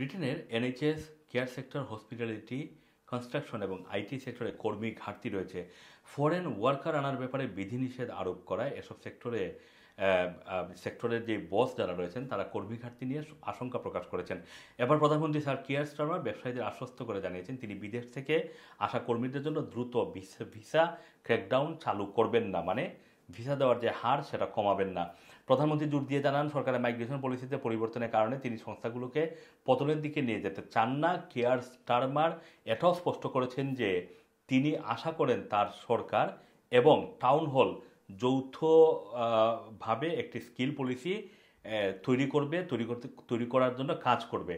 ব্রিটেনের NHS, care sector, hospitality, construction এবং IT সেক্টরে কর্মী ঘাটতি রয়েছে। ফরেন ওয়ার্কার আনার ব্যাপারে বিধিনিষেধ আরোপ করায় এসব সেক্টরের যে বস যারা রয়েছেন তারা কর্মী ঘাটতি নিয়ে আশঙ্কা প্রকাশ করেছেন। এবার প্রধানমন্ত্রী স্যার কিয়ার স্টারমার ব্যবসায়ীদের আশ্বস্ত করে জানিয়েছেন তিনি বিদেশ থেকে আসা কর্মীদের জন্য দ্রুত ভিসা ক্র্যাকডাউন চালু করবেন না, মানে ভিসা দেওয়ার যে হার সেটা কমাবেন না। প্রধানমন্ত্রী জোর দিয়ে জানান সরকারের মাইগ্রেশন পলিসিতে পরিবর্তনের কারণে তিনি সংস্থাগুলোকে পতনের দিকে নিয়ে যেতে চান না। কিয়ার স্টারমার এটাও স্পষ্ট করেছেন যে তিনি আশা করেন তার সরকার এবং টাউন হল যৌথভাবে একটি স্কিল পলিসি তৈরি করার জন্য কাজ করবে।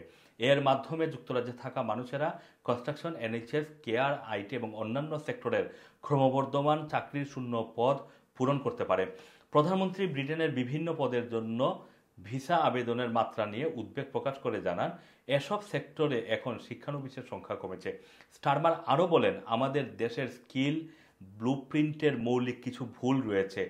এর মাধ্যমে যুক্তরাজ্যে থাকা মানুষেরা কনস্ট্রাকশন, এনএইচএস, কেয়ার, আইটি এবং অন্যান্য সেক্টরের ক্রমবর্ধমান চাকরির শূন্য পদ পূরণ করতে পারে। প্রধানমন্ত্রী ব্রিটেনের বিভিন্ন পদের জন্য ভিসা আবেদনের মাত্রা নিয়ে উদ্বেগ প্রকাশ করে জানান এসব সেক্টরে এখন শিক্ষানবিশের সংখ্যা কমেছে। স্টারমার আরও বলেন, আমাদের দেশের স্কিল ব্লুপ্রিন্টের মৌলিক কিছু ভুল রয়েছে,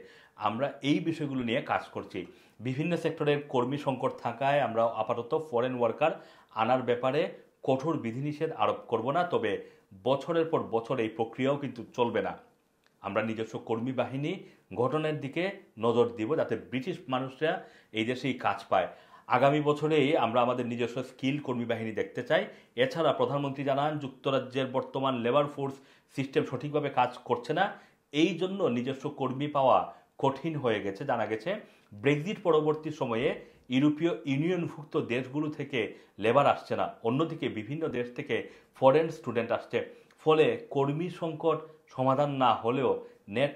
আমরা এই বিষয়গুলো নিয়ে কাজ করছি। বিভিন্ন সেক্টরের কর্মী সংকট থাকায় আমরা আপাতত ফরেন ওয়ার্কার আনার ব্যাপারে কঠোর বিধিনিষেধ আরোপ করব না, তবে বছরের পর বছর এই প্রক্রিয়াও কিন্তু চলবে না। আমরা নিজস্ব কর্মী বাহিনী গঠনের দিকে নজর দিব যাতে ব্রিটিশ মানুষরা এই দেশেই কাজ পায়। আগামী বছরেই আমরা আমাদের নিজস্ব স্কিল কর্মী বাহিনী দেখতে চাই। এছাড়া প্রধানমন্ত্রী জানান যুক্তরাজ্যের বর্তমান লেবার ফোর্স সিস্টেম সঠিকভাবে কাজ করছে না, এই জন্য নিজস্ব কর্মী পাওয়া কঠিন হয়ে গেছে। জানা গেছে ব্রেক্সিট পরবর্তী সময়ে ইউরোপীয় ইউনিয়নভুক্ত দেশগুলো থেকে লেবার আসছে না, অন্যদিকে বিভিন্ন দেশ থেকে ফরেন স্টুডেন্ট আসছে। ফলে কর্মী সংকট সমাধান না হলেও নেট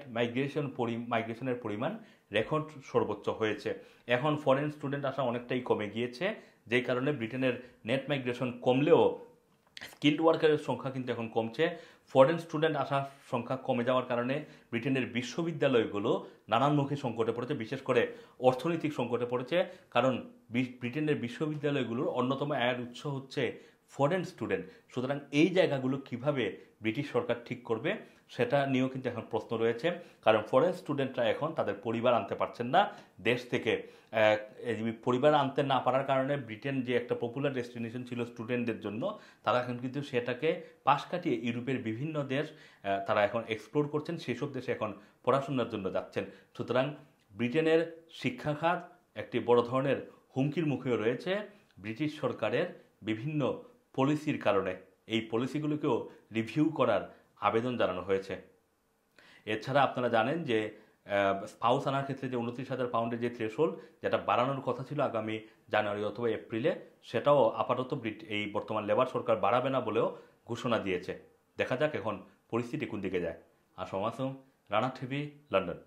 মাইগ্রেশনের পরিমাণ রেকর্ড সর্বোচ্চ হয়েছে। এখন ফরেন স্টুডেন্ট আসা অনেকটাই কমে গিয়েছে, যেই কারণে ব্রিটেনের নেট মাইগ্রেশন কমলেও স্কিল্ড ওয়ার্কারের সংখ্যা কিন্তু এখন কমছে। ফরেন স্টুডেন্ট আসার সংখ্যা কমে যাওয়ার কারণে ব্রিটেনের বিশ্ববিদ্যালয়গুলো নানানমুখী সংকটে পড়েছে, বিশেষ করে অর্থনৈতিক সংকটে পড়েছে। কারণ ব্রিটেনের বিশ্ববিদ্যালয়গুলোর অন্যতম আয়ের উৎস হচ্ছে ফরেন স্টুডেন্ট। সুতরাং এই জায়গাগুলো কিভাবে ব্রিটিশ সরকার ঠিক করবে সেটা নিয়েও কিন্তু এখন প্রশ্ন রয়েছে। কারণ ফরেন স্টুডেন্টরা এখন তাদের পরিবার আনতে পারছেন না দেশ থেকে। পরিবার আনতে না পারার কারণে ব্রিটেন যে একটা পপুলার ডেস্টিনেশন ছিল স্টুডেন্টদের জন্য, তারা এখন কিন্তু সেটাকে পাশ কাটিয়ে ইউরোপের বিভিন্ন দেশ তারা এখন এক্সপ্লোর করছেন, সেসব দেশে এখন পড়াশোনার জন্য যাচ্ছেন। সুতরাং ব্রিটেনের শিক্ষা খাত একটি বড় ধরনের হুমকির মুখেও রয়েছে ব্রিটিশ সরকারের বিভিন্ন পলিসির কারণে। এই পলিসিগুলোকেও রিভিউ করার আবেদন জানানো হয়েছে। এছাড়া আপনারা জানেন যে স্পাউস আনার ক্ষেত্রে যে 29,000 পাউন্ডের যে থ্রেশহোল্ড, যেটা বাড়ানোর কথা ছিল আগামী জানুয়ারি অথবা এপ্রিলে, সেটাও আপাতত এই বর্তমান লেবার সরকার বাড়াবে না বলেও ঘোষণা দিয়েছে। দেখা যাক এখন পরিস্থিতি কোন দিকে যায়। Assam Rana TV, London.